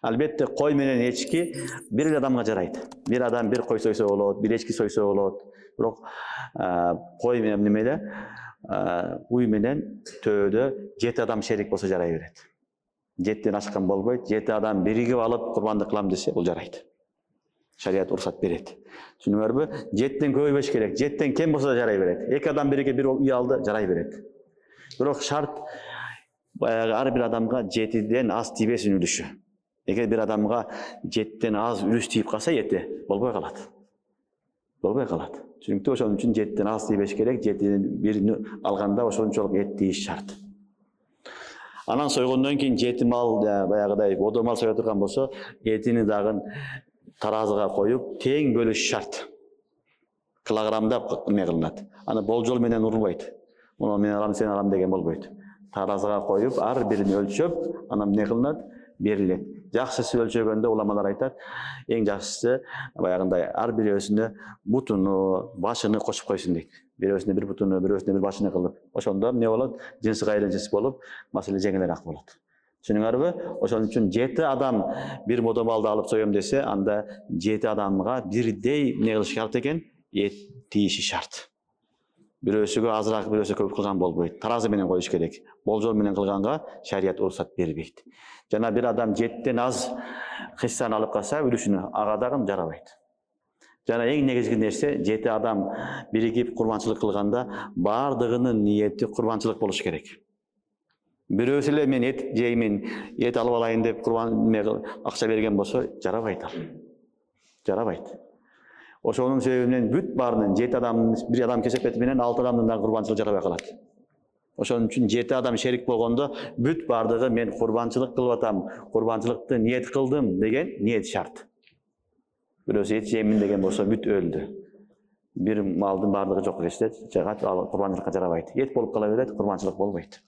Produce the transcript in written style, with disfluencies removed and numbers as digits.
Albatta qo'y menен echki bir odamga jaraydi. Bir odam bir qo'y so'ysa bo'ladi, bir echki so'ysa bo'ladi. Biroq qo'y menен nimada uy menен tövdө 7 adam sherik bo'lsa jaray beradi. 7 ашкан болбойт, 7 адам биригип алып курбандык кылам десе, бул жарайт. Шарият уруксат берет. Түшүнүңөрбү? 7тен көбөйбөш керек. 7тен кем болсо да жарай берет. 2 адам биригип бир үй алды, жарай берет. Бирок шарт баягы ар бир адамга 7ден аз тийбесин үлүшү. Эгер bir адамга 7тен аз үлүш тийип калса, эти болбой калат. Болбой калат. Чүнүктүү ошон үчүн 7тен аз тийбеш керек, 7ден бирини алганда ошончолук эт тийиш шарт. Анан сойгондон кийин 7 мал баягыдай бодо мал соя турган болсо, этини дагы таразыга коюп, тең бөлүш шарт. Килограммдап эме кылынат. Аны болжол менен урулбайт. Муну мен алам, сен алам деген болбойт. Таразыга коюп, ар бирин өлчөп, анан эмне кылынат? Берилет. Жакшысы өлчөгөндө уламалар айтат, эң жакшысы баягындай ар бирөөсүнө бутуну, башыны кошуп койсун дейт. Бирөөсүнө бир бутуну, бирөөсүнө бир башыны кылып. Ошондо эмне болот? Жынсык айланчысы болуп, маселе жеңилирээк болот. Түшүнүңөрбү? Ошон үчүн 7 адам бир бодо малды алып соём десе, анда 7 адамга бирдей эмне кылыш шарт экен? Эт тийиши шарт. Бирөөсүгө азыраак, бирөөсү көп кылган болбойт. Таразы менен коюш керек. Болжол менен кылганга шарият уруксат бербейт. Жана bir адам 7тен аз хиссаны алып калса, үлүшүнө ага дагы жарабайт. Жана эң негизги нерсе 7 адам биригип курбанчылык кылганда бардыгынын ниети курбанчылык болуш керек. Бирөөсү эле мен эт жеймин, эт алып алайын деп курбан акча берген болсо, жарабайт ал. Жарабайт. Ошонун себебинен бүт баарынын 7 адам, bir адам кесепети менен 6 адамдын да курбанчылык жарабай калат. Ошон үчүн 7 адам шерик болгондо бүт бардыгы мен курбанчылык кылып атам, курбанчылыкты ниет кылдым деген ниет шарт. Бирөөсү эт жеймин деген болсо бүт өлдү. Bir малдын бардыгы жок кечте, курбанчылыкка жарабайт. Эт болуп кала берет, курбанчылык болбойт.